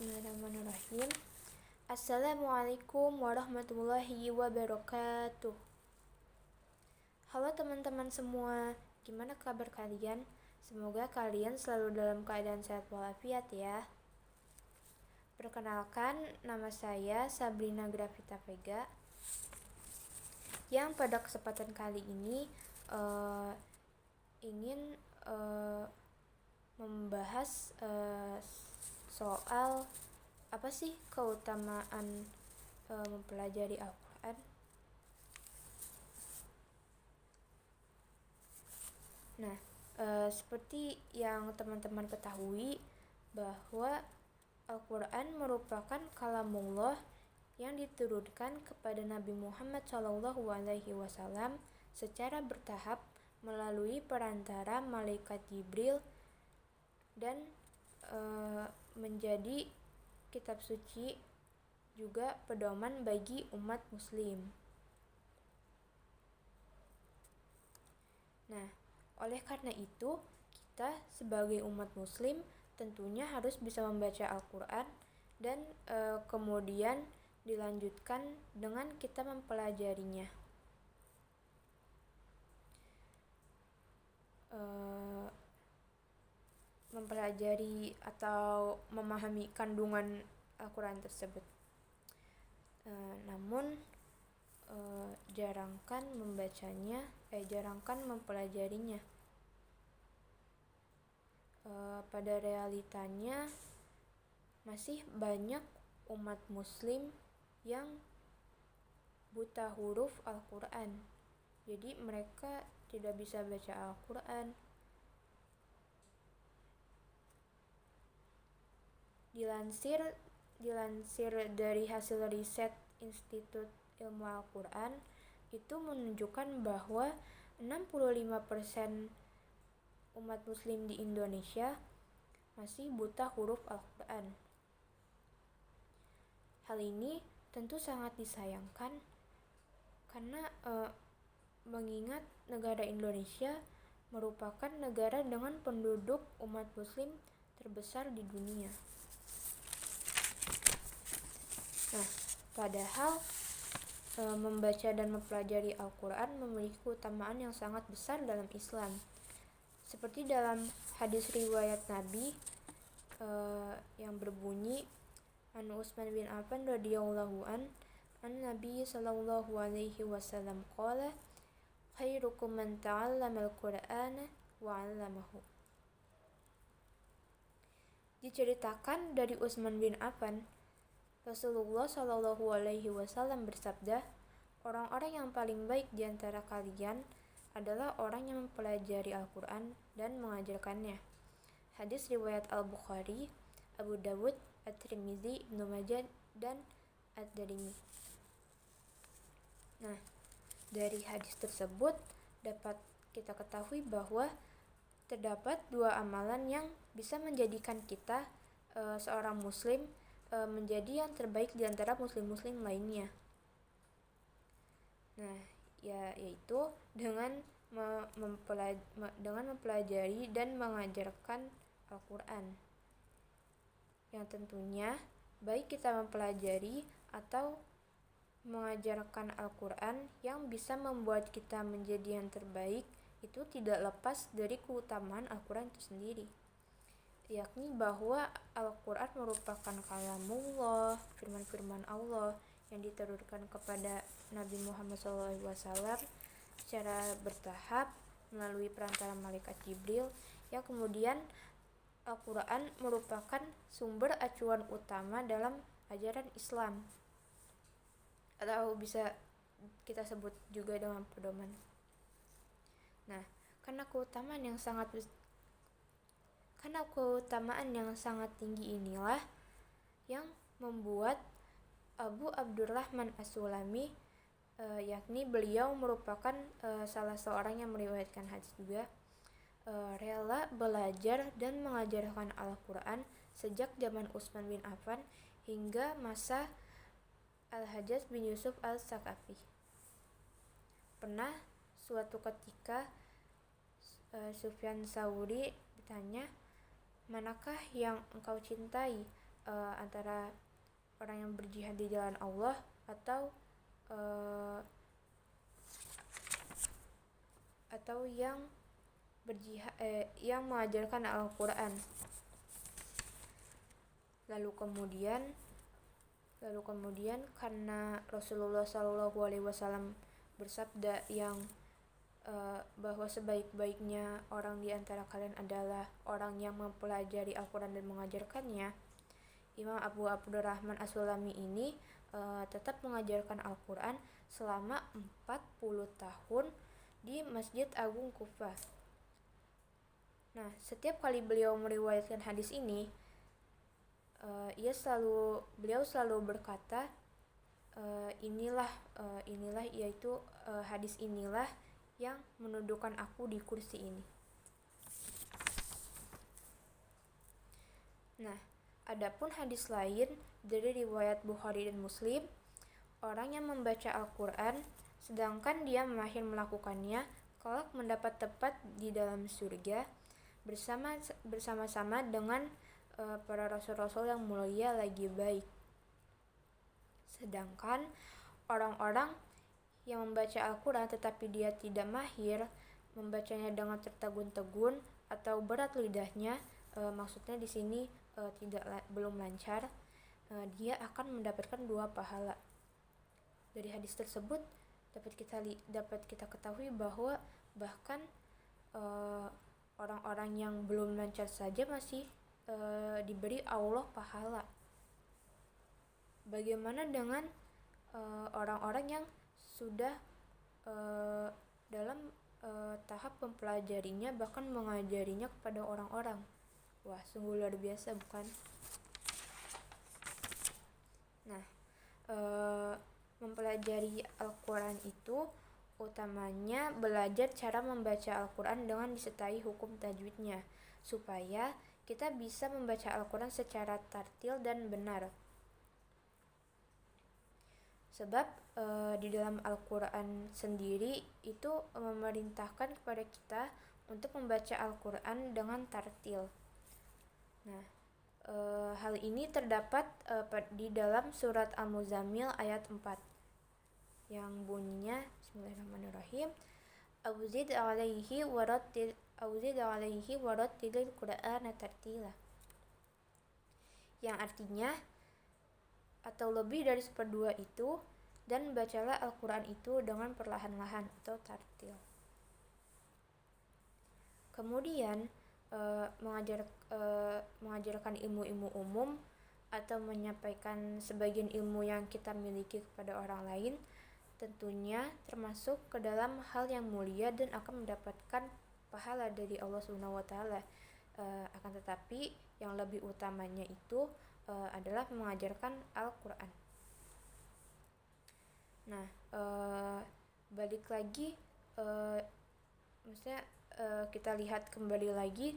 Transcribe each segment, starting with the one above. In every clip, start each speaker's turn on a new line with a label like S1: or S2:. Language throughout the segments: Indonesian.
S1: Bismillahirrahmanirrahim. Assalamualaikum warahmatullahi wabarakatuh. Halo teman-teman semua, gimana kabar kalian? Semoga kalian selalu dalam keadaan sehat walafiat ya. Perkenalkan, nama saya Sabrina Grafita Vega, yang pada kesempatan kali ini ingin membahas soal apa sih keutamaan mempelajari Al-Quran. Nah, seperti yang teman-teman ketahui bahwa Al-Quran merupakan kalamullah yang diturunkan kepada Nabi Muhammad SAW secara bertahap melalui perantara malaikat Jibril dan menjadi kitab suci juga pedoman bagi umat muslim. Nah, oleh karena itu kita sebagai umat muslim tentunya harus bisa membaca Al-Quran dan kemudian dilanjutkan dengan kita mempelajarinya. Mempelajari atau memahami kandungan Al-Quran tersebut. Namun jarangkan membacanya, jarangkan mempelajarinya. Pada realitanya masih banyak umat muslim yang buta huruf Al-Quran. Jadi mereka tidak bisa baca Al-Quran. Dilansir dari hasil riset Institut Ilmu Al-Quran, itu menunjukkan bahwa 65% umat muslim di Indonesia masih buta huruf Al-Quran. Hal ini tentu sangat disayangkan karena mengingat negara Indonesia merupakan negara dengan penduduk umat muslim terbesar di dunia. Nah, padahal membaca dan mempelajari Al-Quran memiliki keutamaan yang sangat besar dalam Islam. Seperti dalam hadis riwayat Nabi yang berbunyi, An Utsman bin Affan radhiyallahu an Nabi sallallahu alaihi wasallam qala, khairukum man ta'allama al-Qur'ana wa 'allamahu. Diceritakan dari Utsman bin Affan, Rasulullah Shallallahu Alaihi Wasallam bersabda, orang-orang yang paling baik di antara kalian adalah orang yang mempelajari Al-Quran dan mengajarkannya. Hadis riwayat Al-Bukhari, Abu Dawud, At-Tirmizi, Ibnu Majah, dan Ad-Darimi. Nah, dari hadis tersebut dapat kita ketahui bahwa terdapat dua amalan yang bisa menjadikan kita seorang muslim menjadi yang terbaik di antara muslim-muslim lainnya. Nah, yaitu dengan mempelajari dan mengajarkan Al-Quran. Yang tentunya baik kita mempelajari atau mengajarkan Al-Quran yang bisa membuat kita menjadi yang terbaik itu tidak lepas dari keutamaan Al-Quran itu sendiri, yakni bahwa Al-Quran merupakan kalamullah, firman-firman Allah yang diturunkan kepada Nabi Muhammad SAW secara bertahap melalui perantara malaikat Jibril, yang kemudian Al-Quran merupakan sumber acuan utama dalam ajaran Islam, atau bisa kita sebut juga dengan pedoman. Nah, karena keutamaan yang sangat tinggi inilah yang membuat Abu Abdurrahman As-Sulami, yakni beliau merupakan salah seorang yang meriwayatkan hadis juga, rela belajar dan mengajarkan Al-Quran sejak zaman Utsman bin Affan hingga masa Al-Hajjaj bin Yusuf Al-Saqafi. Pernah suatu ketika Sufyan Tsauri bertanya, manakah yang engkau cintai, antara orang yang berjihad di jalan Allah atau yang berjihad yang mengajarkan Al-Quran. Lalu kemudian karena Rasulullah SAW bersabda yang bahwa sebaik-baiknya orang di antara kalian adalah orang yang mempelajari Al-Quran dan mengajarkannya, Imam Abu Abdurrahman As-Sulami ini tetap mengajarkan Al-Quran selama 40 tahun di Masjid Agung Kufah. Nah, setiap kali beliau meriwayatkan hadis ini, beliau selalu berkata, hadis inilah yang menundukkan aku di kursi ini. Nah, adapun hadis lain dari riwayat Bukhari dan Muslim, orang yang membaca Al-Quran sedangkan dia mahir melakukannya kelak mendapat tempat di dalam surga bersama-sama dengan para rasul-rasul yang mulia lagi baik. Sedangkan orang-orang yang membaca Al-Quran tetapi dia tidak mahir, membacanya dengan tertegun-tegun atau berat lidahnya, maksudnya di sini belum lancar, dia akan mendapatkan 2 pahala. Dari hadis tersebut dapat kita ketahui bahwa bahkan orang-orang yang belum lancar saja masih diberi Allah pahala. Bagaimana dengan orang-orang yang sudah dalam tahap mempelajarinya, bahkan mengajarinya kepada orang-orang? Wah, sungguh luar biasa, bukan? Nah, mempelajari Al-Quran itu utamanya belajar cara membaca Al-Quran dengan disertai hukum tajwidnya, supaya kita bisa membaca Al-Quran secara tartil dan benar. Sebab di dalam Al-Quran sendiri itu memerintahkan kepada kita untuk membaca Al-Quran dengan tartil. Nah, hal ini terdapat di dalam surat Al-Muzammil ayat 4 yang bunyinya Bismillahirrahmanirrahim, Auzid alaihi warattilil Qur'ana tartila, yang artinya atau lebih dari 1/2 itu, dan bacalah Al-Quran itu dengan perlahan-lahan atau tartil. Kemudian mengajarkan ilmu-ilmu umum atau menyampaikan sebagian ilmu yang kita miliki kepada orang lain tentunya termasuk ke dalam hal yang mulia dan akan mendapatkan pahala dari Allah SWT. Akan tetapi yang lebih utamanya itu adalah mengajarkan Al-Quran. Nah, balik lagi, maksudnya kita lihat kembali lagi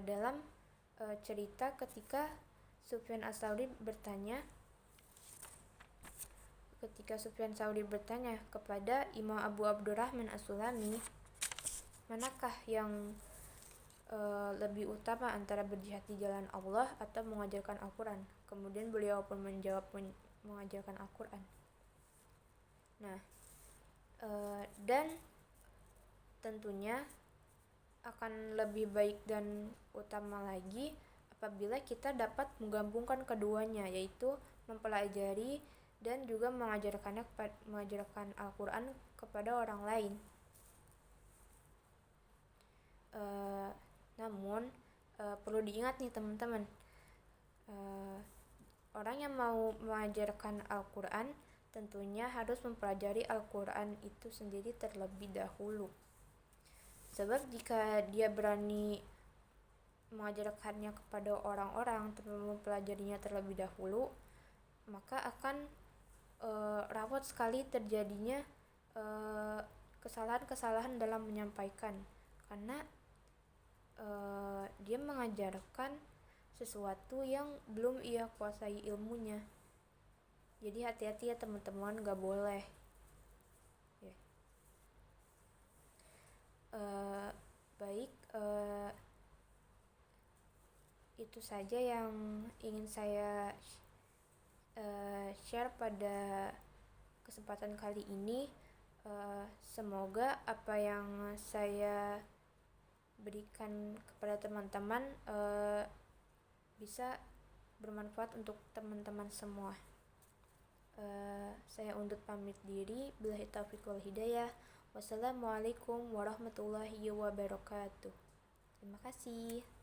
S1: dalam cerita ketika Sufyan Ats-Tsauri bertanya kepada Imam Abu Abdurrahman As-Sulami, manakah yang lebih utama antara berjihad di jalan Allah atau mengajarkan Al-Quran? Kemudian beliau pun menjawab mengajarkan Al-Quran. Nah, dan tentunya akan lebih baik dan utama lagi apabila kita dapat menggabungkan keduanya, yaitu mempelajari dan juga mengajarkan Al-Quran kepada orang lain. Namun perlu diingat nih teman-teman, orang yang mau mengajarkan Al-Quran tentunya harus mempelajari Al-Quran itu sendiri terlebih dahulu. Sebab jika dia berani mengajarkannya kepada orang-orang tanpa mempelajarinya terlebih dahulu, maka akan rawat sekali terjadinya kesalahan-kesalahan dalam menyampaikan, karena dia mengajarkan sesuatu yang belum ia kuasai ilmunya. Jadi hati-hati ya teman-teman, gak boleh. Baik, Itu saja yang ingin saya share pada kesempatan kali ini. Semoga apa yang saya berikan kepada teman-teman bisa bermanfaat untuk teman-teman semua. Saya undur pamit diri. Billahi taufiq wal hidayah. Wassalamualaikum warahmatullahi wabarakatuh. Terima kasih.